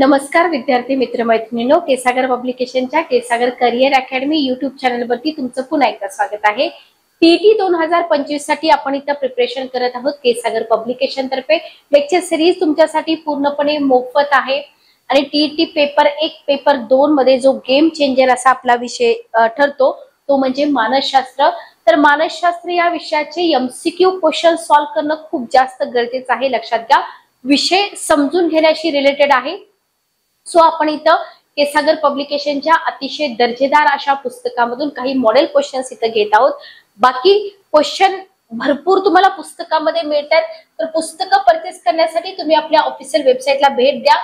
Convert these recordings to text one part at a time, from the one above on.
नमस्कार विद्यार्थी मित्रमैत्रिणींनो, केसागर पब्लिकेशनच्या केसागर करिअर अकॅडमी यूट्यूब चॅनलवरती तुमचं पुन्हा एकदा स्वागत आहे। टीईटी 2025 साठी आपण इथं प्रिपरेशन करत आहोत। केसागर पब्लिकेशन तर्फे लेक्चर सिरीज तुमच्यासाठी पूर्णपणे मोफत आहे आणि टीईटी पेपर 1 पेपर 2 मध्ये जो गेम चेंजर असा आपला विषय ठरतो तो म्हणजे मानसशास्त्र। तर मानसशास्त्र या विषयाचे एमसीक्यू क्वेश्चन सॉल्व्ह करणं खूप जास्त गरजेचं आहे। लक्षात घ्या, विषय समजून घेण्याशी रिलेटेड आहे। सो आपण इथं केसागर पब्लिकेशनच्या अतिशय दर्जेदार अशा पुस्तकामधून काही मॉडेल क्वेश्चन्स इथं घेत आहोत। बाकी क्वेश्चन भरपूर तुम्हाला पुस्तकामध्ये मिळतात, तर पुस्तकं परचेस करण्यासाठी तुम्ही आपल्या ऑफिशियल वेबसाईटला भेट द्या।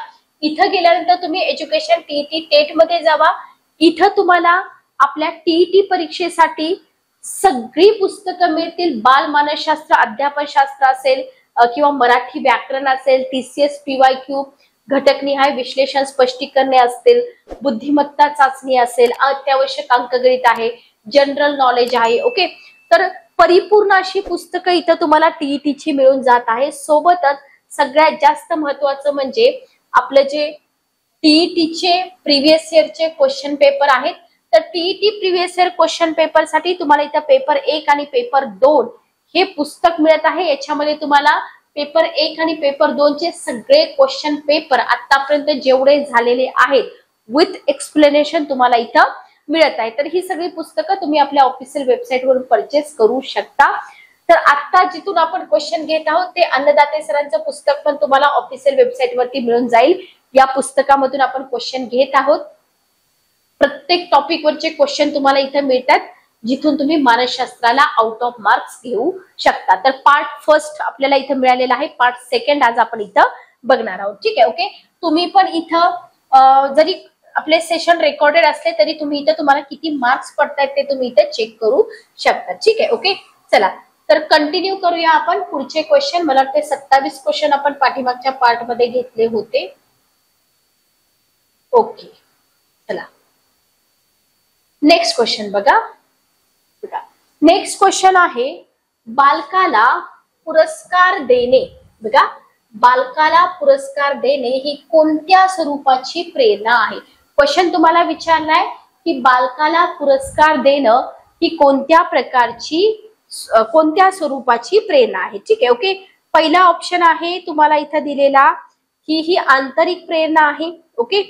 इथं गेल्यानंतर तुम्ही एज्युकेशन टीईटी टेट मध्ये जावा। इथं तुम्हाला आपल्या टीईटी परीक्षेसाठी सगळी पुस्तकं मिळतील। बाल मानसशास्त्र, अध्यापन शास्त्र असेल किंवा मराठी व्याकरण असेल, टीसीएस पीवायक्यू, घटकनिहाय विश्लेषण स्पष्टीकरणे असतील, बुद्धिमत्ता चाचणी असेल, अत्यावश्यक अंकगणित आहे, जनरल नॉलेज आहे। ओके, तर परिपूर्ण अशी पुस्तकं इथं तुम्हाला टीईटीची मिळून जात आहे। सोबतच सगळ्यात जास्त महत्त्वाचं म्हणजे आपलं जे टीईटीचे प्रीवियस इयरचे क्वेश्चन पेपर आहेत, तर TET previous year question paper साठी तुम्हाला इथं पेपर 1 आणि पेपर 2 हे पुस्तक मिळत आहे। याच्यामध्ये तुम्हाला पेपर 1 आणि पेपर 2 चे सगळे क्वेश्चन पेपर आतापर्यंत जेवढे झालेले आहेत विथ एक्सप्लेनेशन तुम्हाला इथं मिळत आहे। तर ही सगळी पुस्तकं तुम्ही आपल्या ऑफिशियल वेबसाईट वरून परचेस करू शकता। तर आता जिथून आपण क्वेश्चन घेत आहोत ते अन्नदाते सरांचं पुस्तक पण तुम्हाला ऑफिशियल वेबसाईट वरती मिळून जाईल। या पुस्तकामधून आपण क्वेश्चन घेत आहोत। प्रत्येक टॉपिक वरचे क्वेश्चन तुम्हाला इथं मिळतात, जिथून तुम्ही मानसशास्त्राला आउट ऑफ मार्क्स घेऊ शकता। तर पार्ट फर्स्ट आपल्याला इथं मिळालेला आहे, पार्ट सेकंड आज आपण इथं बघणार आहोत। ठीक आहे, ओके। तुम्ही पण इथं जरी आपले सेशन रेकॉर्डेड असले तरी तुम्ही इथं तुम्हाला किती मार्क्स पडतायत ते तुम्ही इथं चेक करू शकता। ठीक आहे, ओके। चला तर कंटिन्यू करूया आपण पुढचे क्वेश्चन। मला वाटते 27 क्वेश्चन आपण पाठीमागच्या पार्ट मध्ये घेतले होते। ओके, चला नेक्स्ट क्वेश्चन बघा। नेक्स्ट क्वेश्चन आहे, बालकाला पुरस्कार देणे। बघा, बालकाला पुरस्कार देणे ही कोणत्या स्वरूपाची प्रेरणा आहे? क्वेश्चन तुम्हाला विचारलाय की बालकाला पुरस्कार देणं ही कोणत्या स्वरूपाची प्रेरणा आहे। ठीक आहे, ओके। पहिला ऑप्शन आहे तुम्हाला इथं दिलेला की ही आंतरिक प्रेरणा आहे। ओके,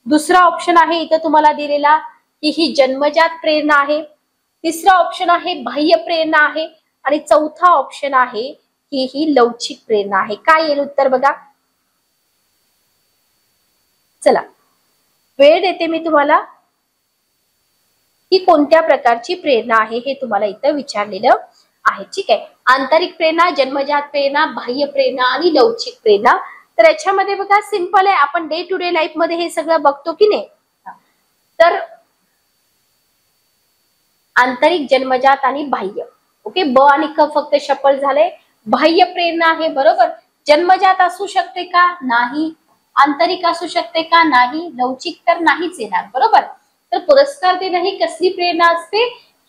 दुसरा ऑप्शन आहे इथं तुम्हाला दिलेला की ही जन्मजात प्रेरणा आहे, तिसरा ऑप्शन आहे बाह्य प्रेरणा आहे आणि चौथा ऑप्शन आहे की ही लवचिक प्रेरणा आहे। काय येईल उत्तर बघा। चला वेळ देते मी तुम्हाला की कोणत्या प्रकारची प्रेरणा आहे हे तुम्हाला इथं विचारलेलं आहे। ठीक आहे, आंतरिक प्रेरणा, जन्मजात प्रेरणा, बाह्य प्रेरणा आणि लवचिक प्रेरणा। तर याच्यामध्ये बघा सिंपल आहे, आपण डे टू डे लाईफ मध्ये हे सगळं बघतो की नाही। तर आंतरिक, जन्मजात आणि बाह्य। ओके, ब आणि क फक्त शफल झाले। बाह्य प्रेरणा आहे, बरोबर। जन्मजात असू शकते का? नाही। आंतरिक असू शकते का? नाही। लवचिक तर नाहीच येणार, बरोबर। तर पुरस्कार देणं ही कसली प्रेरणा असते?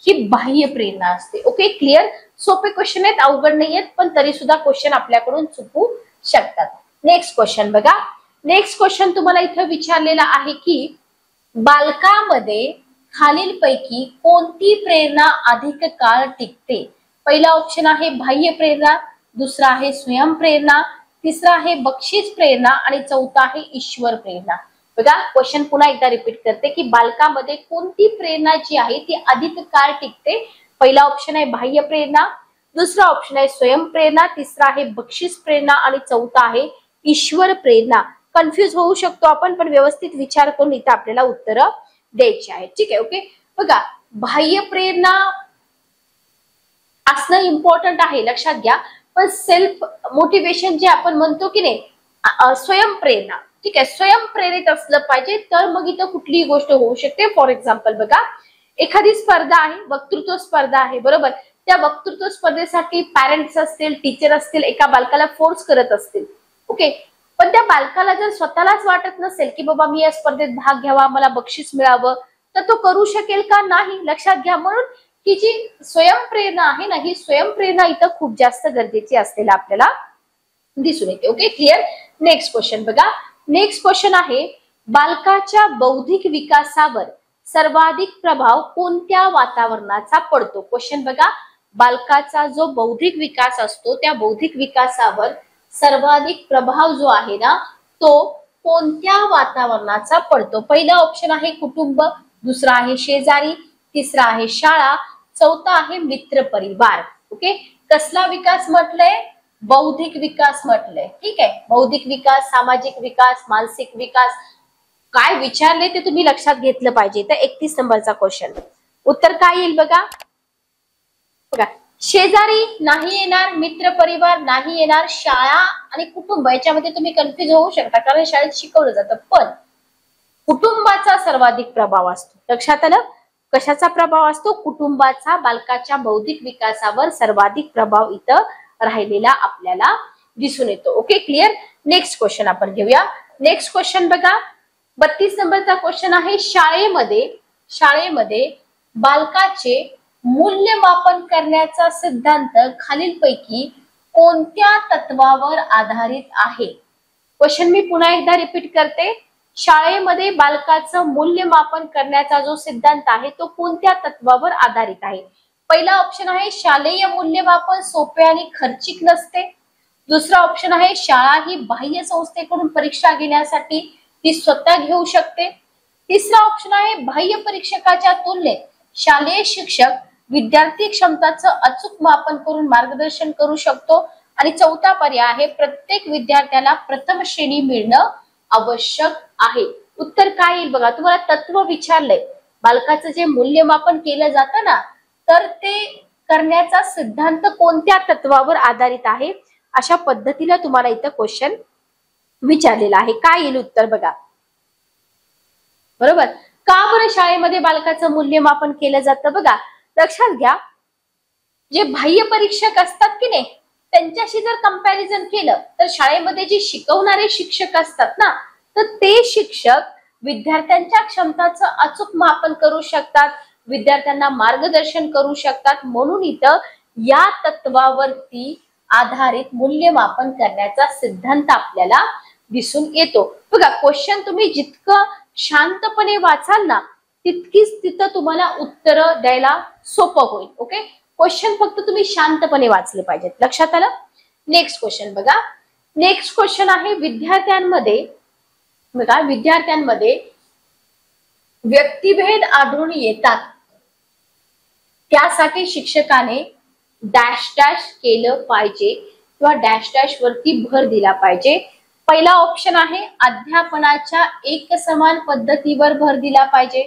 ही बाह्य प्रेरणा असते। Okay, clear. सोपे क्वेश्चन आहेत, अवघड नाही आहेत, पण तरी सुद्धा क्वेश्चन आपल्याकडून चुकू शकतात। नेक्स्ट क्वेश्चन बघा। नेक्स्ट क्वेश्चन तुम्हाला इथं विचारलेला आहे की बालकामध्ये खालीलपैकी कोणती प्रेरणा अधिक काळ टिकते? पहिला ऑप्शन आहे बाह्य प्रेरणा, दुसरा आहे स्वयं प्रेरणा, तिसरा आहे बक्षीस प्रेरणा आणि चौथा आहे ईश्वर प्रेरणा। बघा, क्वेश्चन पुन्हा एकदा रिपीट करते की बालकामध्ये कोणती प्रेरणा जी आहे ती अधिक काळ टिकते? पहिला ऑप्शन आहे बाह्य प्रेरणा, दुसरा ऑप्शन आहे स्वयं प्रेरणा, तिसरा आहे बक्षीस प्रेरणा आणि चौथा आहे ईश्वर प्रेरणा। कन्फ्युज होऊ शकतो आपण, पण व्यवस्थित विचार करून इथं आपल्याला उत्तर द्यायचे आहे। ठीक आहे, ओके। बघा, बाह्य प्रेरणा असणं इम्पॉर्टंट आहे, लक्षात घ्या। पण सेल्फ मोटिवेशन जे आपण म्हणतो की नाही, स्वयं प्रेरणा, ठीक आहे, स्वयं प्रेरित असलं पाहिजे, तर मग इथं कुठलीही गोष्ट होऊ शकते। फॉर एक्झाम्पल बघा, एखादी स्पर्धा आहे, वक्तृत्व स्पर्धा आहे, बरोबर। त्या वक्तृत्व स्पर्धेसाठी पॅरेंट्स असतील, टीचर असतील, एका बालकाला फोर्स करत असतील। ओके, पण त्या बालकाला जर स्वतःलाच वाटत नसेल की बाबा मी या स्पर्धेत भाग घ्यावा, मला बक्षीस मिळावं, तर तो करू शकेल का? नाही। लक्षात घ्या, म्हणून ही जी स्वयं प्रेरणा आहे ना, ही स्वयं प्रेरणा इथं खूप जास्त गरजेची असलेला आपल्याला दिसून येते। Okay, clear. नेक्स्ट क्वेश्चन बघा। नेक्स्ट क्वेश्चन आहे, बालकाच्या बौद्धिक विकासावर सर्वाधिक प्रभाव कोणत्या वातावरणाचा पडतो? क्वेश्चन बघा, बालकाचा जो बौद्धिक विकास असतो त्या बौद्धिक विकासावर सर्वाधिक प्रभाव जो आहे ना तो कोणत्या वातावरणाचा पडतो? पहिला ऑप्शन आहे कुटुंब, दुसरा आहे शेजारी, तिसरा आहे शाळा, चौथा आहे मित्र परिवार. ओके, कसला विकास म्हटलंय? बौद्धिक विकास म्हटलंय. ठीक आहे, बौद्धिक विकास, सामाजिक विकास, मानसिक विकास काय विचारले ते तुम्ही लक्षात घेतलं पाहिजे. तर 31 नंबरचा क्वेश्चन उत्तर काय येईल बघा. बघा, शेजारी नाही येणार, मित्र परिवार नाही येणार, शाळा आणि कुटुंब याच्यामध्ये तुम्ही कन्फ्युज होऊ शकता कारण शाळेत शिकवलं जातं, पण कुटुंबाचा सर्वाधिक प्रभाव असतो. लक्षात आलं? कशाचा प्रभाव असतो? कुटुंबाचा बालकाच्या बौद्धिक विकासावर सर्वाधिक प्रभाव इथं राहिलेला आपल्याला दिसून येतो. Okay, clear. नेक्स्ट क्वेश्चन आपण घेऊया. नेक्स्ट क्वेश्चन बघा, 32 नंबरचा क्वेश्चन आहे, शाळेमध्ये बालकाचे मूल्यमापन करण्याचा सिद्धांत खालीलपैकी कोणत्या तत्वावर आधारित आहे? क्वेश्चन मी पुन्हा एकदा रिपीट करते. शाळेमध्ये बालकाचं मूल्यमापन करण्याचा जो सिद्धांत आहे तो कोणत्या तत्वावर आधारित आहे? पहिला ऑप्शन आहे, शालेय मूल्यमापन सोपे आणि खर्चिक नसते. दुसरा ऑप्शन आहे, शाळा ही बाह्य संस्थेकडून परीक्षा घेण्यासाठी ती स्वतः घेऊ शकते. तिसरा ऑप्शन आहे, बाह्य परीक्षकाच्या तुलनेत शालेय शिक्षक विद्यार्थी क्षमताचं अचूक मापन करून मार्गदर्शन करू शकतो. आणि चौथा पर्याय आहे, प्रत्येक विद्यार्थ्याला प्रथम श्रेणी मिळणं आवश्यक आहे. उत्तर काय येईल बघा. तुम्हाला तत्व विचारलंय, बालकाचं जे मूल्यमापन केलं जातं ना तर ते करण्याचा सिद्धांत कोणत्या तत्वावर आधारित आहे अशा पद्धतीने तुम्हाला इथं क्वेश्चन विचारलेला आहे. काय येईल उत्तर बघा. बरोबर, का बरं शाळेमध्ये बालकाचं मूल्यमापन केलं जातं? बघा, लक्षात घ्या, जे बाह्य परीक्षक असतात की नाही त्यांच्याशी जर कंपॅरिझन केलं तर शाळेमध्ये जे शिकवणारे शिक्षक असतात ना तर ते शिक्षक विद्यार्थ्यांच्या क्षमताचं अचूक मापन करू शकतात, विद्यार्थ्यांना मार्गदर्शन करू शकतात. म्हणून इथं या तत्वावरती आधारित मूल्यमापन करण्याचा सिद्धांत आपल्याला दिसून येतो. बघा, क्वेश्चन तुम्ही जितकं शांतपणे वाचाल ना तितकीच तिथं तुम्हाला उत्तर द्यायला सोपं होईल. ओके, क्वेश्चन फक्त तुम्ही शांतपणे वाचले पाहिजेत. लक्षात आलं? नेक्स्ट क्वेश्चन बघा. नेक्स्ट क्वेश्चन आहे, विद्यार्थ्यांमध्ये व्यक्तिभेद आढळून येतात त्यासाठी शिक्षकाने डॅश डॅश केलं पाहिजे किंवा डॅश डॅश वरती भर दिला पाहिजे. पहिला ऑप्शन आहे, अध्यापनाच्या एकसमान पद्धतीवर भर दिला पाहिजे.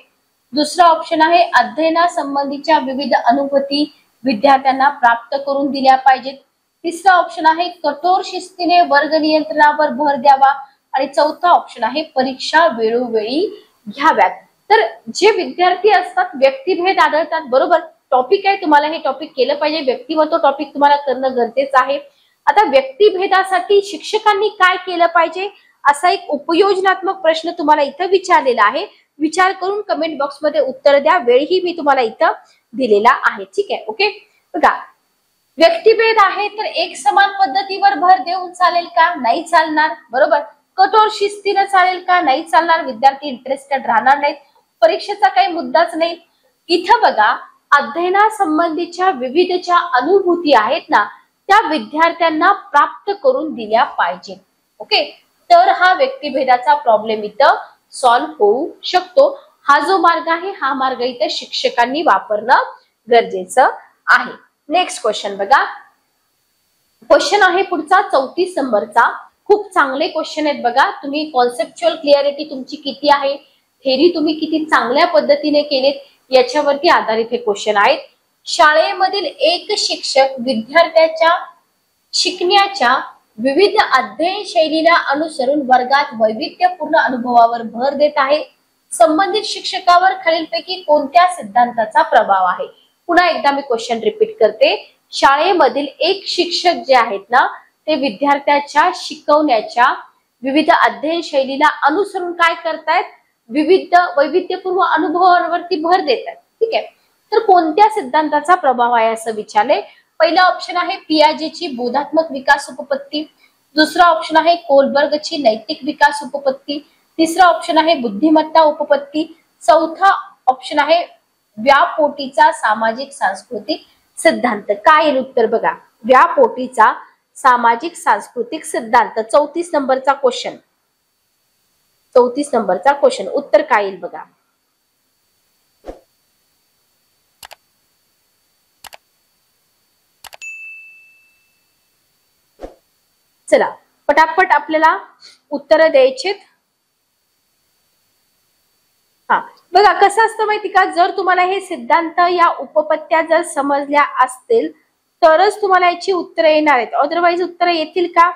दुसरा ऑप्शन आहे, अध्ययनासंबंधीच्या विविध अनुभूती विद्यार्थ्यांना प्राप्त करून दिल्या पाहिजेत. तिसरा ऑप्शन आहे, कठोर शिस्तीने वर्ग नियंत्रणावर भर द्यावा. आणि चौथा ऑप्शन आहे, परीक्षा वेळोवेळी घ्याव्यात. तर जे विद्यार्थी असतात व्यक्तिभेद आढळतात. बरोबर, टॉपिक आहे, तुम्हाला हे टॉपिक केलं पाहिजे. व्यक्तिमत्व टॉपिक तुम्हाला करणं गरजेचं आहे. आता व्यक्तिभेदासाठी शिक्षकांनी काय केलं पाहिजे असा एक उपयोजनात्मक प्रश्न तुम्हाला इथं विचारलेला आहे. विचार करून कमेंट बॉक्स मध्ये उत्तर द्या. वेळही मी तुम्हाला इथं दिलेला आहे. ठीक आहे, ओके. बघा, व्यक्तिभेद आहे तर एक समान पद्धतीवर भर देऊन चालेल का? नाही चालणार. बरोबर, कठोर शिस्तीनं चालेल का? नाही चालणार. विद्यार्थी इंटरेस्टेड राहणार नाहीत. परीक्षेचा काही मुद्दाच नाही. इथं बघा, अध्ययनासंबंधीच्या विविध ज्या अनुभूती आहेत ना त्या विद्यार्थ्यांना प्राप्त करून दिल्या पाहिजे. ओके, तर हा व्यक्तिभेदाचा प्रॉब्लेम इथं सॉल्व्ह होऊ शकतो. हा जो मार्ग आहे हा मार्ग इथं शिक्षकांनी वापरणं गरजेचं आहे. नेक्स्ट क्वेश्चन बघा. क्वेश्चन आहे पुढचा 34 नंबरचा. खूप चांगले क्वेश्चन आहेत बघा. तुम्ही कॉन्सेप्च्युअल क्लिअरिटी तुमची किती आहे, थेरी तुम्ही किती चांगल्या पद्धतीने केलेत याच्यावरती आधारित हे क्वेश्चन आहेत. शाळेमधील एक शिक्षक विद्यार्थ्याच्या शिकण्याच्या विविध अध्ययन शैलीला अनुसरून वर्गात वैविध्यपूर्ण अनुभवावर भर देत आहे. संबंधित शिक्षकावर खालीलपैकी कोणत्या सिद्धांताचा प्रभाव आहे? पुन्हा एकदा मी क्वेश्चन रिपीट करते. शाळेमधील एक शिक्षक जे आहेत ना ते विद्यार्थ्याच्या शिकवण्याच्या विविध अध्ययन शैलीला अनुसरून काय करतायत? विविध वैविध्यपूर्ण अनुभवावरती भर देत आहेत. ठीक आहे, तर कोणत्या सिद्धांताचा प्रभाव आहे असं विचारले. पहिला ऑप्शन आहे पियाजेची बोधात्मक विकास उपपत्ती. दुसरा ऑप्शन आहे कोलबर्गची नैतिक विकास उपपत्ती, तिसरा ऑप्शन आहे बुद्धिमत्ता उपपत्ती, चौथा ऑप्शन आहे व्यापोटीचा सामाजिक सांस्कृतिक सिद्धांत. काय येईल उत्तर बघा, व्यापोटीचा सामाजिक सांस्कृतिक सिद्धांत. 34 नंबरचा क्वेश्चन, 34 नंबरचा क्वेश्चन, उत्तर काय येईल बघा. चला पटापट आपल्याला उत्तर द्यायचेत. हा बघा कसं असतं माहिती का, जर तुम्हाला हे सिद्धांत या उपपत्त्या जर समजल्या असतील तरच तुम्हाला याची उत्तरं येणार आहेत, अदरवाईज उत्तरं येतील का,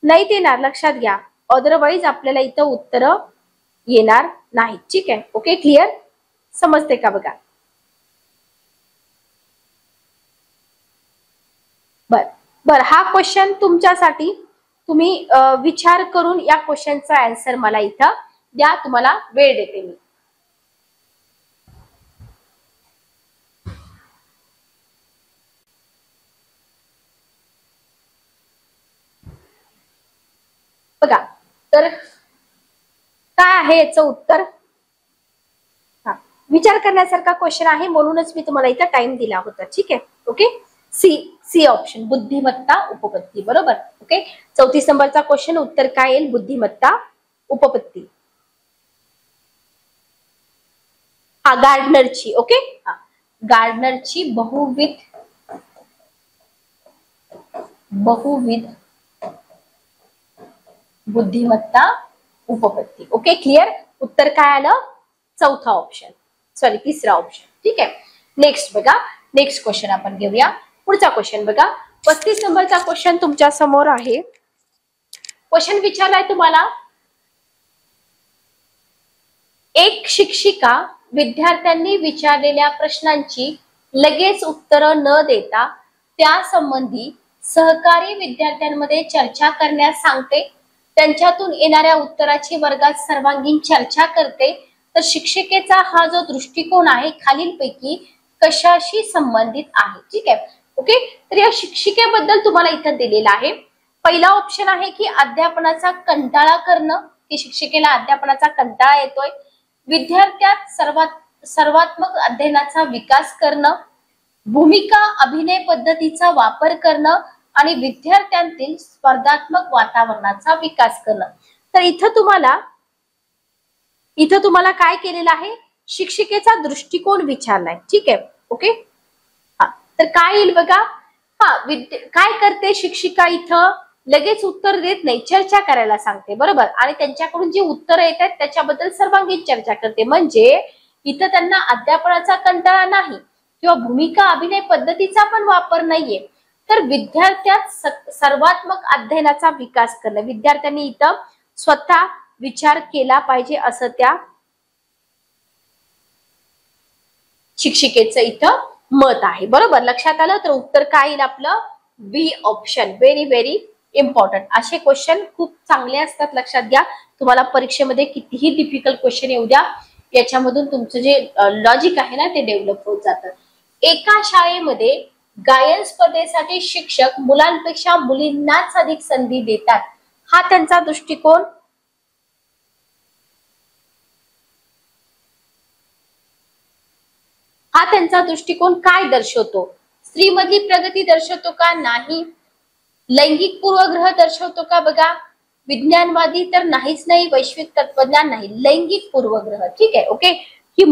नाही येणार, लक्षात घ्या. अदरवाईज आपल्याला इथं उत्तरं येणार नाही. ठीक आहे, ओके, क्लिअर, समजते का बघा. बर, हा क्वेश्चन तुमच्यासाठी, तुम्ही विचार करून या क्वेश्चनचा आन्सर मला इथं द्या, तुम्हाला वेळ देते मी. बघा तर काय आहे याचं उत्तर. विचार करण्यासारखा क्वेश्चन आहे म्हणूनच मी तुम्हाला इथं टाइम दिला होता. ठीक आहे, ओके. सी ऑप्शन बुद्धिमत्ता उपपत्ती, बरोबर. ओके, 34 नंबरचा क्वेश्चन, उत्तर काय येईल, बुद्धिमत्ता उपपत्ती. हा गार्डनरची, ओके, गार्डनरची बहुविध बुद्धिमत्ता उपपत्ती. ओके, क्लिअर, उत्तर काय आलं, चौथा ऑप्शन, सॉरी तिसरा ऑप्शन. ठीक आहे, नेक्स्ट बघा, नेक्स्ट क्वेश्चन आपण घेऊया. पुढचा क्वेश्चन बघा, 35 नंबरचा क्वेश्चन तुमच्या समोर आहे. क्वेश्चन विचारलाय तुम्हाला, एक शिक्षिका विद्यार्थ्यांनी विचारलेल्या प्रश्नांची लगेच उत्तरं न देता त्या संबंधी सहकारी विद्यार्थ्यांमध्ये चर्चा करण्यास सांगते, त्यांच्यातून येणाऱ्या उत्तराची वर्गात सर्वांगीण चर्चा करते, तर शिक्षिकेचा हा जो दृष्टिकोन आहे खालीलपैकी कशाशी संबंधित आहे. ठीक आहे, ओके. तर या शिक्षिकेबद्दल तुम्हाला इथं दिलेला आहे. पहिला ऑप्शन आहे की अध्यापनाचा कंटाळा करणं, की शिक्षिकेला अध्यापनाचा कंटाळा येतोय, विद्यार्थ्यात सर्वात्मक अध्ययनाचा विकास करणं, भूमिका अभिनय पद्धतीचा वापर करणं आणि विद्यार्थ्यांतील स्पर्धात्मक वातावरणाचा विकास करणं. तर इथं तुम्हाला काय केलेलं आहे, शिक्षिकेचा दृष्टिकोन विचारलाय. ठीक आहे, ओके. तर काय येईल बघा, काय करते शिक्षिका, इथं लगेच उत्तर देत नाही, चर्चा करायला सांगते, बरोबर, आणि त्यांच्याकडून जी उत्तरं येतात त्याच्याबद्दल सर्वांगीण चर्चा करते. म्हणजे इथं त्यांना अध्यापनाचा कंटाळा नाही किंवा भूमिका अभिनय पद्धतीचा पण वापर नाहीये, तर विद्यार्थ्यात सर्वात्मक अध्ययनाचा विकास करणं, विद्यार्थ्यांनी इथं स्वतः विचार केला पाहिजे असं त्या शिक्षिकेचं इथं मत आहे, बरोबर, लक्षात आलं. तर उत्तर काय येईल आपलं, बी ऑप्शन. Very very important. असे क्वेश्चन खूप चांगले असतात, लक्षात घ्या. तुम्हाला परीक्षेमध्ये कितीही डिफिकल्ट क्वेश्चन येऊ द्या, याच्यामधून तुमचं जे लॉजिक आहे ना ते डेव्हलप होत जातं. एका शाळेमध्ये गायन स्पर्धेसाठी शिक्षक मुलांपेक्षा मुलींनाच अधिक संधी देतात, हा त्यांचा दृष्टिकोन काय दर्शवतो. स्त्रीमधली प्रगती दर्शवतो का, नाही. लैंगिक पूर्वग्रह दर्शवतो का, बघा, विज्ञानवादी तर नाहीच नाही, वैश्विक तत्वज्ञान नाही, लैंगिक पूर्वग्रह. ठीक आहे, ओके, की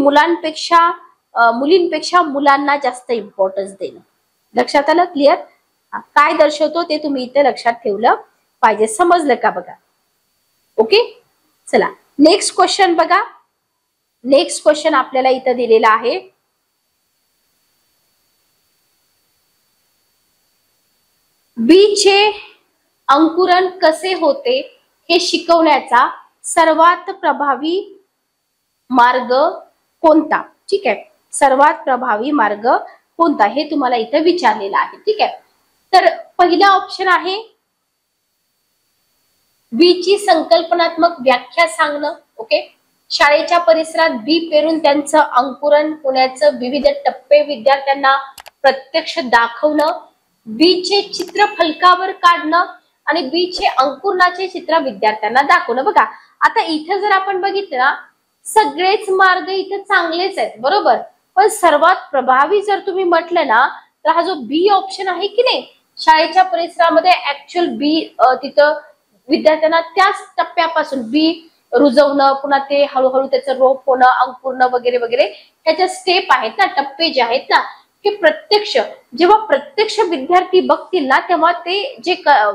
मुलींपेक्षा मुलांना जास्त इम्पॉर्टन्स देणं. लक्षात आलं, क्लिअर. काय दर्शवतो ते तुम्ही इथे लक्षात ठेवलं पाहिजे, समजलं का बघा. ओके, चला नेक्स्ट क्वेश्चन बघा. नेक्स्ट क्वेश्चन आपल्याला इथं दिलेला आहे, बीचे अंकुरण कसे होते हे शिकवण्याचा सर्वात प्रभावी मार्ग कोणता. ठीक आहे, सर्वात प्रभावी मार्ग कोणता हे तुम्हाला इथं विचारलेलं आहे. ठीक आहे, तर पहिला ऑप्शन आहे बीची संकल्पनात्मक व्याख्या सांगणं. ओके, शाळेच्या परिसरात बी पेरून त्यांचं अंकुरण होण्याचं विविध टप्पे विद्यार्थ्यांना प्रत्यक्ष दाखवणं, बीचे चित्र फलकावर काढणं आणि बी चे अंकुरणाचे चित्र विद्यार्थ्यांना दाखवणं. बघा आता इथं जर आपण बघितलं ना, सगळेच मार्ग इथे चांगलेच आहेत बरोबर, पण सर्वात प्रभावी जर तुम्ही म्हटलं ना तर हा जो बी ऑप्शन आहे की नाही, शाळेच्या परिसरामध्ये ऍक्च्युअल बी तिथं विद्यार्थ्यांना त्याच टप्प्यापासून बी रुजवणं, पुन्हा ते हळूहळू त्याचं रोप होणं, अंकुरणं वगैरे वगैरे ह्याच्या स्टेप आहेत ना, टप्पे जे आहेत ना, हे प्रत्यक्ष जेव्हा प्रत्यक्ष विद्यार्थी बघतील ना तेव्हा ते जे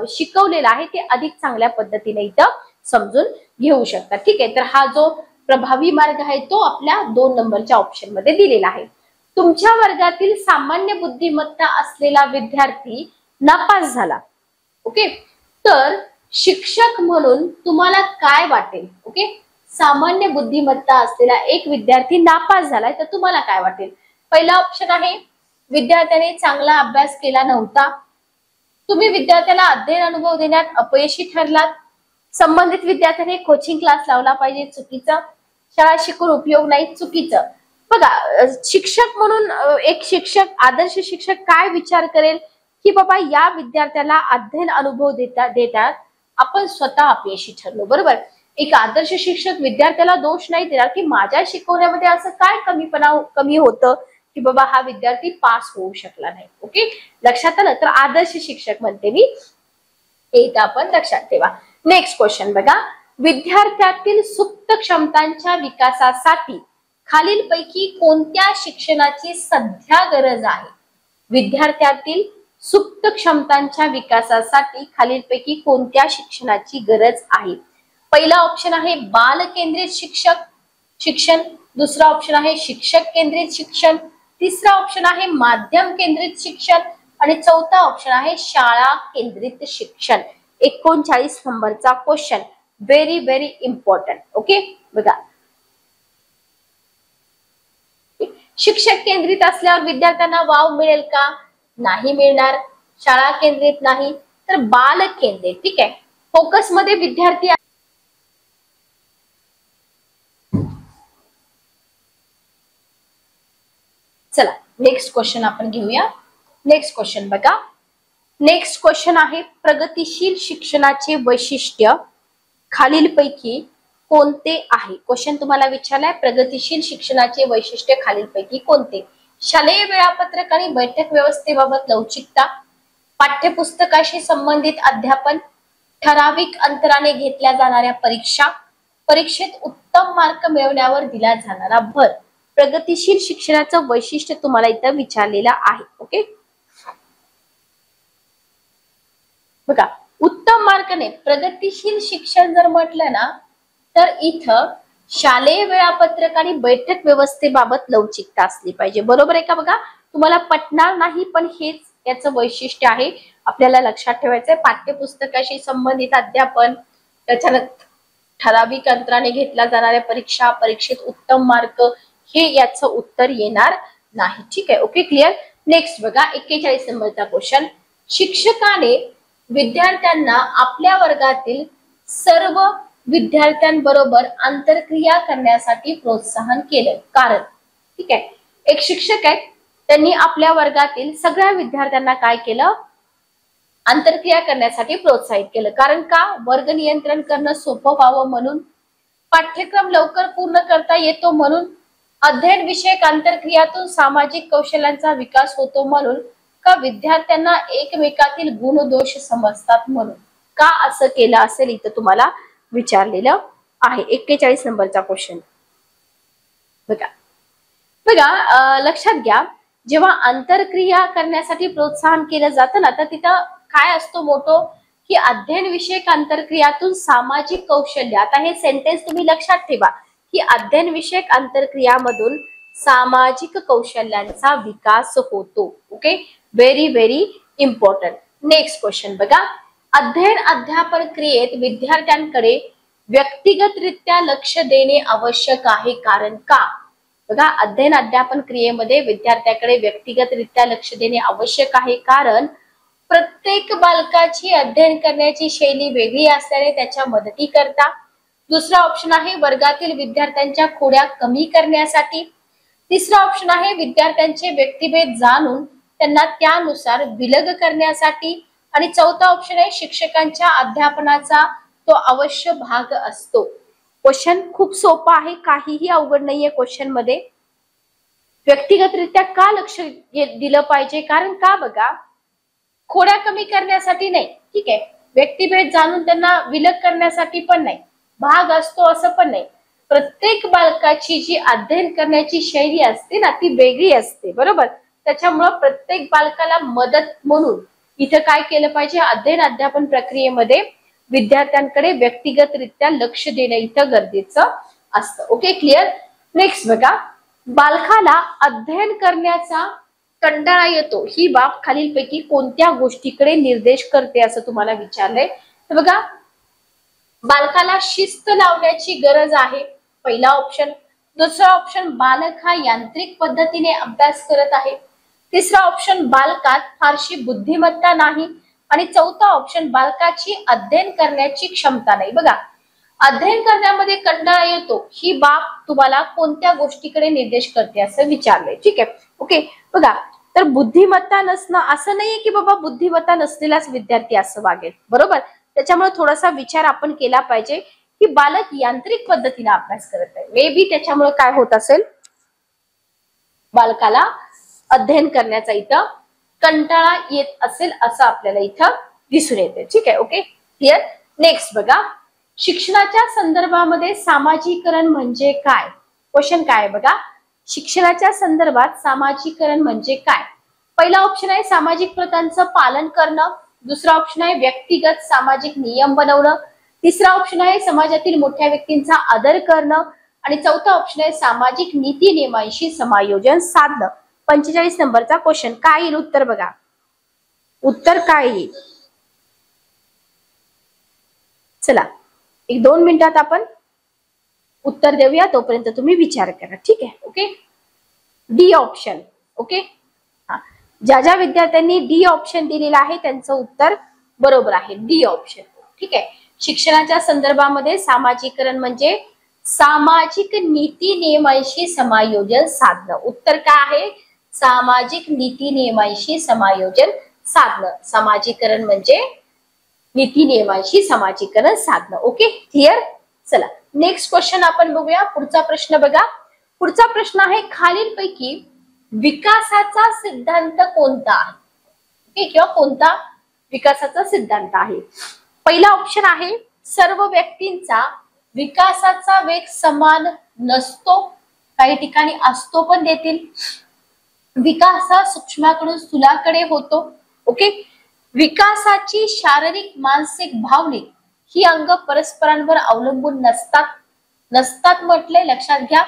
शिकवलेलं आहे ते अधिक चांगल्या पद्धतीने इथं समजून घेऊ शकतात. ठीक आहे, तर हा जो प्रभावी मार्ग आहे तो आपल्या 2 नंबरच्या ऑप्शन मध्ये दिलेला आहे. तुमच्या वर्गातील सामान्य बुद्धिमत्ता असलेला विद्यार्थी नापास झाला. ओके, तर शिक्षक म्हणून तुम्हाला काय वाटेल? ओके, सामान्य बुद्धिमत्ता असलेला एक विद्यार्थी नापास झालाय तर तुम्हाला काय वाटेल? पहिला ऑप्शन आहे विद्यार्थ्याने चांगला अभ्यास केला नव्हता, तुम्ही विद्यार्थ्याला अध्ययन अनुभव देण्यात अपयशी ठरलात, संबंधित विद्यार्थ्याने कोचिंग क्लास लावला पाहिजे, चुकीचं, शाळा शिकून उपयोग नाही, चुकीचं. बघा शिक्षक म्हणून एक शिक्षक, आदर्श शिक्षक काय विचार करेल की बाबा या विद्यार्थ्याला अध्ययन अनुभव देतात आपण स्वतः अपयशी ठरलो बरोबर. एक आदर्श शिक्षक विद्यार्थ्याला दोष नाही देणार की माझ्या शिकवण्यामध्ये असं काय कमी होतं की बाबा हा विद्यार्थी पास होऊ शकला नाही. ओके, लक्षात आलं? तर आदर्श शिक्षक म्हणते मी, हे आपण लक्षात ठेवा. नेक्स्ट क्वेश्चन बघा, विद्यार्थ्यातील सुप्त क्षमतांच्या विकासासाठी खालीलपैकी कोणत्या शिक्षणाची सध्या गरज आहे? विद्यार्थ्यातील सुप्त क्षमतांच्या विकासासाठी खालीलपैकी कोणत्या शिक्षणाची गरज आहे? पहिला ऑप्शन आहे बाल केंद्रित शिक्षण, दुसरा ऑप्शन आहे शिक्षक केंद्रित शिक्षण, तिसरा ऑप्शन आहे माध्यम केंद्रित शिक्षण आणि चौथा ऑप्शन आहे शाळा केंद्रित शिक्षण. 39 नंबरचा question, very very important. Okay, बघा शिक्षक केंद्रित असल्यावर विद्यार्थ्यांना वाव मिळेल का? नाही मिळणार. शाळा केंद्रित नाही तर बाल केंद्रित. ठीक आहे, फोकस मध्ये विद्यार्थी. चला नेक्स्ट क्वेश्चन आपण घेऊया. नेक्स्ट क्वेश्चन बघा, नेक्स्ट क्वेश्चन आहे प्रगतिशील शिक्षणाचे वैशिष्ट्य खालीलपैकी कोणते आहे? क्वेश्चन तुम्हाला विचारलाय प्रगतिशील शिक्षणाचे वैशिष्ट्य खालीलपैकी कोणते? शालेय वेळापत्रक आणि बैठक व्यवस्थेबाबत लवचिकता, पाठ्यपुस्तकाशी संबंधित अध्यापन, ठराविक अंतराने घेतल्या जाणाऱ्या परीक्षा, परीक्षेत उत्तम मार्क मिळवण्यावर दिला जाणारा भर. प्रगतिशील शिक्षणाचं वैशिष्ट्य तुम्हाला इथं विचारलेलं आहे. ओके, बघा उत्तम मार्कने प्रगतिशील शिक्षण जर म्हटलं ना तर इथं शालेय वेळापत्रक आणि बैठक व्यवस्थेबाबत लवचिकता असली पाहिजे. बरोबर आहे का? बघा तुम्हाला पटणार नाही पण हेच याचं वैशिष्ट्य आहे, आपल्याला लक्षात ठेवायचंय. पाठ्यपुस्तकाशी संबंधित अध्यापन, त्याच्यानंतर ठराविक अंतराने घेतल्या जाणाऱ्या परीक्षा, परीक्षेत उत्तम मार्क, हे याचं उत्तर येणार नाही. ठीक आहे, ओके क्लिअर. नेक्स्ट बघा 41 नंबरचा क्वेश्चन, शिक्षकाने विद्यार्थ्यांना आपल्या वर्गातील सर्व विद्यार्थ्यांबरोबर आंतरक्रिया करण्यासाठी प्रोत्साहन केलं. कारण ठीक आहे, एक शिक्षक आहेत, त्यांनी आपल्या वर्गातील सगळ्या विद्यार्थ्यांना काय केलं? आंतरक्रिया करण्यासाठी प्रोत्साहित केलं. कारण का? वर्ग नियंत्रण करणं सोपं व्हावं म्हणून, पाठ्यक्रम लवकर पूर्ण करता येतो म्हणून, अध्ययन विषयक आंतरक्रियातून सामाजिक कौशल्यांचा विकास होतो म्हणून, का विद्यार्थ्यांना एकमेकातील गुण दोष समजतात म्हणून. का असं केलं असेल इथं तुम्हाला विचारलेलं आहे. 41 नंबरचा क्वेश्चन बघा. बघा लक्षात घ्या, जेव्हा आंतरक्रिया करण्यासाठी प्रोत्साहन केलं जातं ना तर तिथं काय असतो मोठो की अध्ययन विषयक आंतरक्रियातून सामाजिक कौशल्य. आता हे सेंटेन्स तुम्ही लक्षात ठेवा की अध्ययन विषयक आंतरक्रियामधून सामाजिक कौशल्यांचा विकास होतो. Okay, very very important. Next question बघा, अध्ययन अध्यापन क्रियेत विद्यार्थ्यांकडे व्यक्तिगतरित्या लक्ष देणे आवश्यक आहे. कारण का? बघा अध्ययन अध्यापन क्रियेमध्ये विद्यार्थ्याकडे व्यक्तिगतरित्या लक्ष देणे आवश्यक आहे कारण प्रत्येक बालकाची अध्ययन करण्याची शैली वेगळी असल्याने त्याच्या मदती करता. दुसरा ऑप्शन आहे वर्गातील विद्यार्थ्यांच्या खोड्या कमी करण्यासाठी. तिसरा ऑप्शन आहे विद्यार्थ्यांचे व्यक्तिभेद जाणून त्यांना त्यानुसार विलग करण्यासाठी. आणि चौथा ऑप्शन आहे शिक्षकांच्या अध्यापनाचा तो अवश्य भाग असतो. क्वेश्चन खूप सोपा आहे, काहीही अवघड नाहीये क्वेश्चन मध्ये. व्यक्तिगतरित्या का लक्ष दिलं पाहिजे, कारण का बघा, खोड्या कमी करण्यासाठी नाही, ठीक आहे, व्यक्तिभेद जाणून त्यांना विलग करण्यासाठी पण नाही, भाग असतो असं पण नाही. प्रत्येक बालकाची जी अध्ययन करण्याची शैली असते ना ती वेगळी असते, बरोबर. त्याच्यामुळे प्रत्येक बालकाला मदत म्हणून इथं काय केलं पाहिजे, अध्ययन अध्यापन प्रक्रियेमध्ये विद्यार्थ्यांकडे व्यक्तिगतरित्या लक्ष देणं इथं गरजेचं असतं. Okay, clear. नेक्स्ट बघा, बालकाला अध्ययन करण्याचा कंटाळा येतो ही बाब खालीलपैकी कोणत्या गोष्टीकडे निर्देश करते असं तुम्हाला विचारलंय. तर बघा, बालकाला शिस्त लावण्याची गरज आहे, पहिला ऑप्शन. दुसरा ऑप्शन, बालक हा यांत्रिक पद्धतीने अभ्यास करत आहे. तिसरा ऑप्शन, बालकात फारशी बुद्धिमत्ता नाही. आणि चौथा ऑप्शन, बालकाची अध्ययन करण्याची क्षमता नाही. बघा, अध्ययन करण्यामध्ये कंटाळा येतो ही बाब तुम्हाला कोणत्या गोष्टीकडे निर्देश करते असं विचारलंय, ठीक आहे. ओके, बघा, तर बुद्धिमत्ता नसणं असं नाहीये की बाबा बुद्धिमत्ता नसलेलाच विद्यार्थी असं वागेल, बरोबर. त्याच्यामुळे थोडासा विचार आपण केला पाहिजे की बालक यांत्रिक पद्धतीने अभ्यास करत आहे, मे बी त्याच्यामुळे काय होत असेल, बालकाला अध्ययन करण्याचा इथं कंटाळा येत असेल असं आपल्याला इथं दिसून येते, ठीक आहे. Okay, clear. नेक्स्ट बघा, शिक्षणाच्या संदर्भामध्ये सामाजिकरण म्हणजे काय. क्वेश्चन काय आहे बघा, शिक्षणाच्या संदर्भात सामाजिकरण म्हणजे काय. पहिला ऑप्शन आहे सामाजिक प्रथांचं पालन करणं. दुसरा ऑप्शन आहे व्यक्तिगत सामाजिक नियम बनवणं. तिसरा ऑप्शन आहे समाजातील मोठ्या व्यक्तींचा आदर करणं. आणि चौथा ऑप्शन आहे सामाजिक नीती नियमांशी समायोजन साधणं. 45 नंबरचा क्वेश्चन काय येईल उत्तर बघा, उत्तर काय येईल. चला, एक 2 मिनिटात आपण उत्तर देऊया, तोपर्यंत तुम्ही विचार करा, ठीक आहे. Okay, D option. ओके, ज्या ज्या विद्यार्थ्यांनी डी ऑप्शन दिलेलं आहे त्यांचं उत्तर बरोबर आहे, डी ऑप्शन, ठीक आहे. शिक्षणाच्या संदर्भामध्ये सामाजिकरण म्हणजे सामाजिक नीती नियमांशी समायोजन साधणं. उत्तर काय आहे, सामाजिक नीती नियमांशी समायोजन साधणं. सामाजिकरण म्हणजे नीती नियमांशी समाजीकरण साधणं. Okay, clear. चला, नेक्स्ट क्वेश्चन आपण बघूया. पुढचा प्रश्न बघा, पुढचा प्रश्न आहे खालीलपैकी विकासाचा सिद्धांत कोणता आहे. ओके, किंवा कोणता विकासाचा सिद्धांत आहे. पहिला ऑप्शन आहे सर्व व्यक्तींचा विकासाचा वेग समान नसतो, काही ठिकाणी असतो पण देतील. विकास हा सूक्ष्माकडून स्थूलाकडे होतो. ओके, विकासाची शारीरिक मानसिक भावनिक ही अंग परस्परांवर अवलंबून नसतात म्हटले, लक्षात घ्या.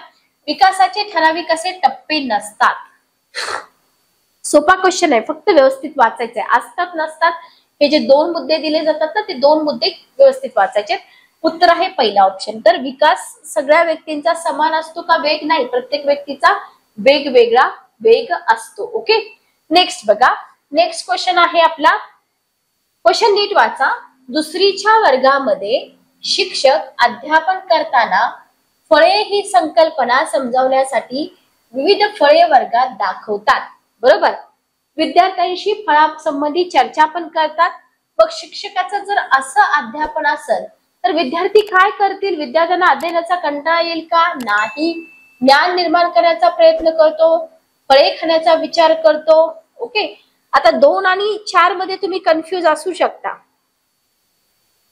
विकासाचे ठराविक असे टप्पे नसतात. सोपा क्वेश्चन आहे, फक्त व्यवस्थित वाचायचं आहे. असतात नसतात हे जे 2 मुद्दे दिले जातात ना ते 2 मुद्दे व्यवस्थित वाचायचे. उत्तर आहे पहिला ऑप्शन. तर विकास सगळ्या व्यक्तींचा समान असतो का, वेग नाही, प्रत्येक व्यक्तीचा वेगवेगळा वेग असतो. ओके, नेक्स्ट बघा, नेक्स्ट क्वेश्चन आहे आपला, क्वेश्चन नीट वाचा. दुसरीच्या वर्गामध्ये शिक्षक अध्यापन करताना फळे ही संकल्पना समजावण्यासाठी विविध फळे वर्गात दाखवतात, बरोबर. विद्यार्थ्यांशी फळासंबंधी चर्चा पण करतात. मग शिक्षकाचं जर असं अध्यापन असेल तर विद्यार्थी काय करतील, विद्यार्थ्यांना अध्ययनाचा कंटाळा येईल का, नाही. ज्ञान निर्माण करण्याचा प्रयत्न करतो, फळे खाण्याचा विचार करतो. ओके, आता 2 आणि 4 मध्ये तुम्ही कन्फ्युज असू शकता,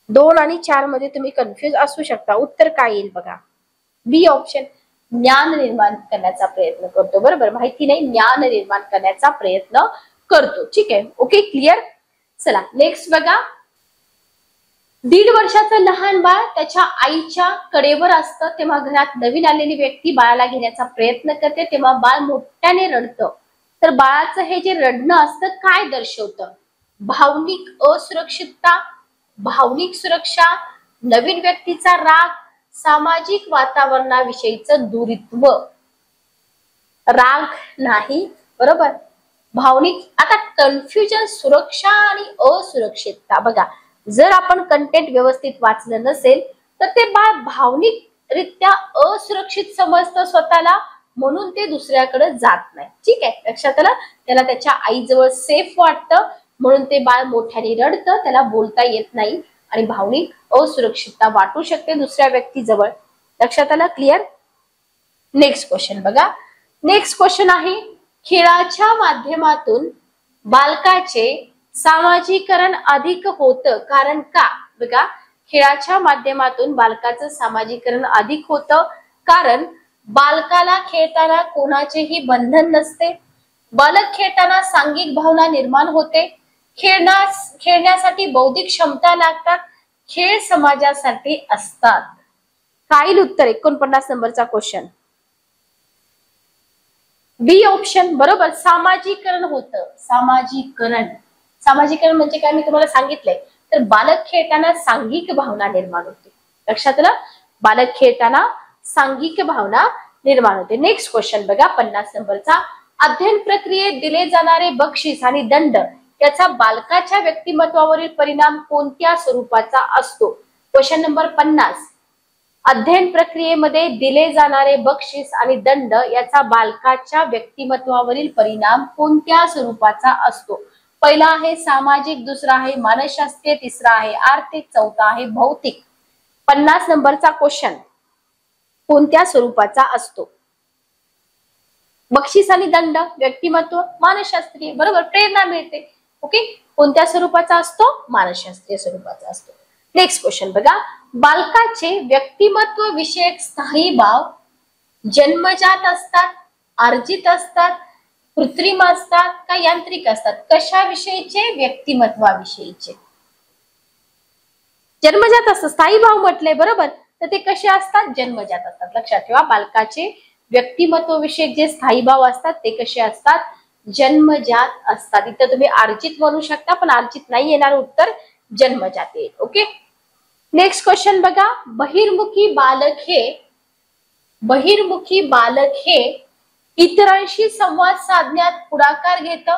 2 आणि 4 मध्ये तुम्ही कन्फ्युज असू शकता. उत्तर काय येईल बघा, बी ऑप्शन, ज्ञान निर्माण करण्याचा प्रयत्न करतो, बरोबर. माहिती नाही, ज्ञान निर्माण करण्याचा प्रयत्न करतो, ठीक आहे. Okay, clear. चला, नेक्स्ट बघा, 1.5 वर्षाचं लहान बाळ त्याच्या आईच्या कडेवर असतं तेव्हा घरात नवीन आलेली व्यक्ती बाळाला घेण्याचा प्रयत्न करते, तेव्हा बाळ मोठ्याने रडतं. तर बाळाचं हे जे रडणं असतं काय दर्शवतं, भावनिक असुरक्षितता, भावनिक सुरक्षा, नवीन व्यक्तीचा राग, सामाजिक वातावरणाविषयीचं दुरित्व. राग नाही, बरोबर. भावनिक, आता कन्फ्युजन, सुरक्षा आणि असुरक्षितता. बघा, जर आपण कंटेंट व्यवस्थित वाचलं नसेल तर ते बाळ भावनिक रित्या असुरक्षित समजतं स्वतःला, म्हणून ते दुसऱ्याकडे जात नाही, ठीक आहे. लक्षात आलं, त्याला त्याच्या आईजवळ सेफ वाटतं, म्हणून ते बाळ मोठ्याने रडतं, त्याला बोलता येत नाही आणि भावनिक असुरक्षितता वाटू शकते दुसऱ्या व्यक्तीजवळ. लक्षात आलं? क्लिअर? नेक्स्ट क्वेश्चन बघा. नेक्स्ट क्वेश्चन आहे, खेळाच्या माध्यमातून बालकाचे सामाजिकरण अधिक होतं कारण का? बघा, खेळाच्या माध्यमातून बालकाचं सामाजिकरण अधिक होतं कारण बालकाला खेळताना कोणाचेही बंधन नसते. बालक खेळताना सांघिक भावना निर्माण होते. खेळण्यासाठी बौद्धिक क्षमता लागतात. खेळ समाजासाठी असतात. काय येईल उत्तर? 49 नंबरचा क्वेश्चन. बी ऑप्शन बरोबर. सामाजिकरण होतं. सामाजिकरण म्हणजे काय मी तुम्हाला सांगितलंय. तर बालक खेळताना सांघिक भावना निर्माण होते. लक्षात आलं? बालक खेळताना सांघिक भावना निर्माण होते. नेक्स्ट क्वेश्चन बघा 50 नंबरचा. अध्ययन प्रक्रियेत दिले जाणारे बक्षीस आणि दंड याचा बालकाच्या व्यक्तिमत्वावरील परिणाम कोणत्या स्वरूपाचा असतो? Question number 50. अध्ययन प्रक्रियेमध्ये दिले जाणारे बक्षीस आणि दंड याचा बालकाच्या व्यक्तिमत्वावरील परिणाम कोणत्या स्वरूपाचा असतो? पहिला आहे सामाजिक, दुसरा आहे मानसशास्त्रीय, तिसरा आहे आर्थिक, चौथा आहे भौतिक. 50 नंबरचा क्वेश्चन कोणत्या स्वरूपाचा असतो? बक्षीस आणि दंड, व्यक्तिमत्व, मानसशास्त्रीय. बरोबर, प्रेरणा मिळते. ओके, कोणत्या स्वरूपाचा असतो? मानसशास्त्रीय स्वरूपाचा असतो. नेक्स्ट क्वेश्चन बघा. बालकाचे व्यक्तिमत्व विषयक स्थायी भाव जन्मजात असतात, अर्जित असतात, कृत्रिम असतात का यांत्रिक असतात? कशाविषयीचे? व्यक्तिमत्वाविषयीचे. जन्मजात असतात. स्थायी भाव म्हटले बरोबर, तर ते कसे असतात? जन्मजात असतात. लक्षात ठेवा, बालकाचे व्यक्तिमत्व विषयक जे स्थायी भाव असतात ते कसे असतात? जन्मजात असतात. इथं तुम्ही अर्जित म्हणू शकता, पण अर्जित नाही येणार उत्तर, जन्मजात येईल. ओके, नेक्स्ट क्वेश्चन बघा. बहिर्मुखी बालक हे इतरांशी संवाद साधण्यात पुढाकार घेतं,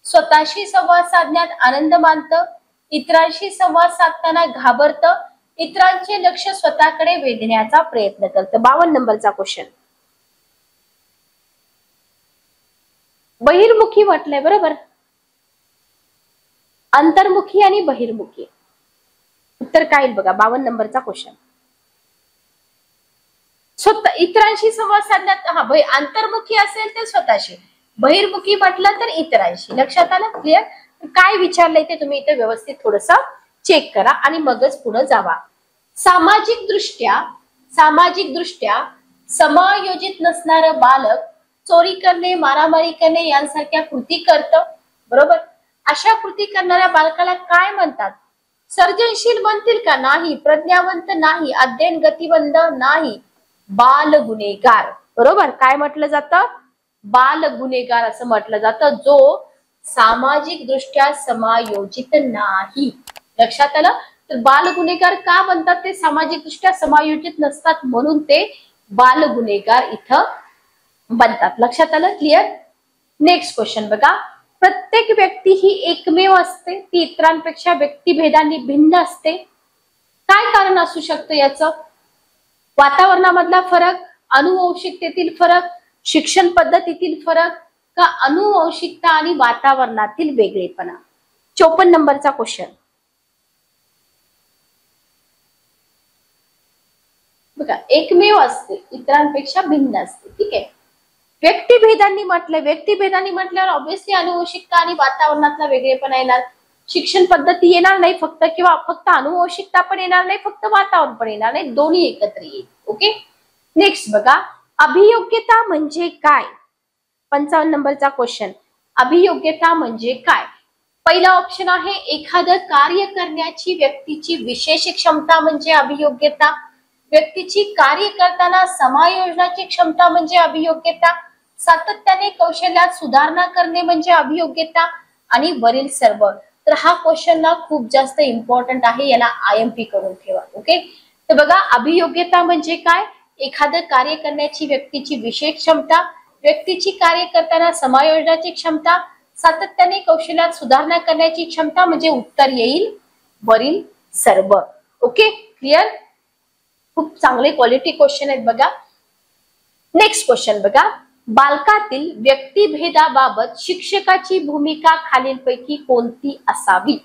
स्वतःशी संवाद साधण्यात आनंद मानतं, इतरांशी संवाद साधताना घाबरतं, इतरांचे लक्ष स्वतःकडे वेधण्याचा प्रयत्न करतं. 52 नंबरचा क्वेश्चन. बहिर्मुखी म्हटलंय बरोबर. अंतर्मुखी आणि बहिर्मुखी. उत्तर काय येईल बघा 52 नंबरचा क्वेश्चन. स्वतः इतरांशी संवाद साधण्यात, अंतर्मुखी असेल तर स्वतःशी, बहिर्मुखी म्हटलं तर इतरांशी. लक्षात आलं? क्लिअर? काय विचारलंय ते तुम्ही इथे व्यवस्थित थोडस चेक करा आणि मगच पुढे जावा. सामाजिक दृष्ट्या समायोजित नसणारं बालक चोरी करणे, मारामारी करणे यांसारख्या कृती करतं. बरोबर, अशा कृती करणाऱ्या बालकाला काय म्हणतात? सर्जनशील बनतील का? नाही. प्रज्ञावंत नाही. अध्ययन गतिमंद नाही. बाल गुन्हेगार. बरोबर, काय म्हटलं जातं? बाल गुन्हेगार असं म्हटलं जातं, जो सामाजिक दृष्ट्या समायोजित नाही. लक्षात आलं? तर बाल गुन्हेगार का बनतात? ते सामाजिक दृष्ट्या समायोजित नसतात म्हणून ते बाल गुन्हेगार इथं बनतात. लक्षात आलं? क्लिअर? नेक्स्ट क्वेश्चन बघा. प्रत्येक व्यक्ती ही एकमेव असते, ती इतरांपेक्षा व्यक्तिभेदांनी भिन्न असते. काय कारण असू शकतं याचं? वातावरणामधला फरक, अनुवंशिकतेतील फरक, शिक्षण पद्धतीतील फरक का अनुवंशिकता आणि वातावरणातील वेगळेपणा? 54 नंबरचा क्वेश्चन बघा. एकमेव असते, इतरांपेक्षा भिन्न असते. ठीक आहे. व्यक्तिभेदांनी म्हटल्यावर ऑब्विसली अनुवंशिकता आणि वातावरणातला वेगळेपणा येणार. शिक्षण पद्धती येणार नाही फक्त, किंवा फक्त अनुवंशिकता पण येणार नाही, फक्त वातावरण पण येणार नाही, दोन्ही एकत्र येईल. ओके, नेक्स्ट बघा. अभियोग्यता म्हणजे काय? 55 नंबरचा क्वेश्चन. अभियोग्यता म्हणजे काय? पहिला ऑप्शन आहे एखादं कार्य करण्याची व्यक्तीची विशेष क्षमता म्हणजे अभियोग्यता. व्यक्तीची कार्य करताना समायोजनाची क्षमता म्हणजे अभियोग्यता. सातत्याने कौशल्यात सुधारणा करणे म्हणजे अभियोग्यता. आणि वरील सर्व. तर हा क्वेश्चन ना खूप जास्त इम्पॉर्टंट आहे, याला IMP करून ठेवा. ओके, तर बघा, अभियोग्यता म्हणजे काय? एखादं कार्य करण्याची व्यक्तीची विशेष क्षमता, व्यक्तीची कार्य करताना समायोजनाची क्षमता, सातत्याने कौशल्यात सुधारणा करण्याची क्षमता, म्हणजे उत्तर येईल वरील सर्व. Okay, clear? खूप चांगले क्वालिटी क्वेश्चन आहेत बघा. नेक्स्ट क्वेश्चन बघा. बालकातील व्यक्तिभेदाबाबत शिक्षकाची भूमिका खालीलपैकी कोणती असावी?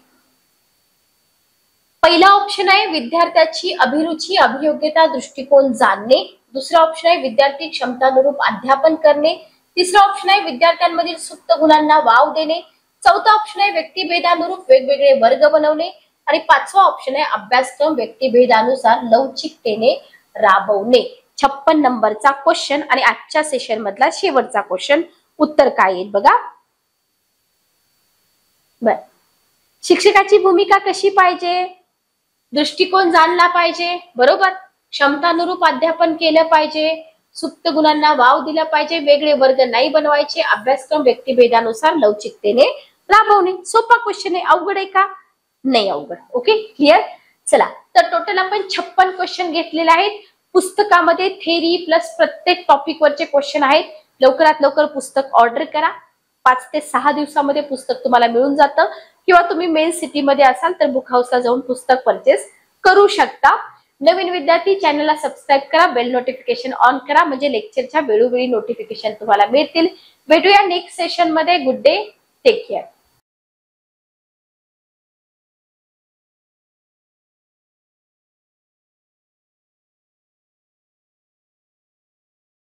पहिला ऑप्शन आहे विद्यार्थ्याची अभिरुची, अभियोग्यता, दृष्टिकोन जाणणे. दुसरा ऑप्शन आहे विद्यार्थी क्षमतानुरूप अध्यापन करणे. तिसरा ऑप्शन आहे विद्यार्थ्यांमधील सुप्त गुणांना वाव देणे. चौथा ऑप्शन आहे व्यक्तिभेदानुरूप वेगवेगळे वर्ग बनवणे. आणि पाचवा ऑप्शन आहे अभ्यासक्रम व्यक्तिभेदानुसार लवचिकतेने राबवणे. 56 नंबरचा क्वेश्चन आणि आजच्या सेशन मधला शेवटचा क्वेश्चन. उत्तर काय येईल बघा. बर, शिक्षकाची भूमिका कशी पाहिजे? दृष्टिकोन जाणला पाहिजे, बरोबर. क्षमतानुरूप अध्यापन केलं पाहिजे, सुप्त गुणांना वाव दिला पाहिजे, वेगळे वर्ग नाही बनवायचे, अभ्यासक्रम व्यक्तिभेदानुसार लवचिकतेने राबवणे. सोपा क्वेश्चन आहे, अवघड आहे का? नाही अवघड. Okay, clear. चला, तर टोटल आपण 56 क्वेश्चन घेतलेले आहेत. पुस्तकामध्ये थेरी प्लस प्रत्येक टॉपिक वरचे क्वेश्चन आहेत. लवकरात लवकर पुस्तक ऑर्डर करा. 5 ते 6 दिवसामध्ये पुस्तक तुम्हाला मिळून जातं. किंवा तुम्ही मेन सिटी मध्ये असाल तर बुक हाऊसला जाऊन पुस्तक परचेस करू शकता. नवीन विद्यार्थी चॅनलला सबस्क्राईब करा, बेल नोटिफिकेशन ऑन करा, म्हणजे लेक्चरच्या वेळोवेळी नोटिफिकेशन तुम्हाला मिळतील. भेटूया नेक्स्ट सेशन मध्ये. Good day, take care.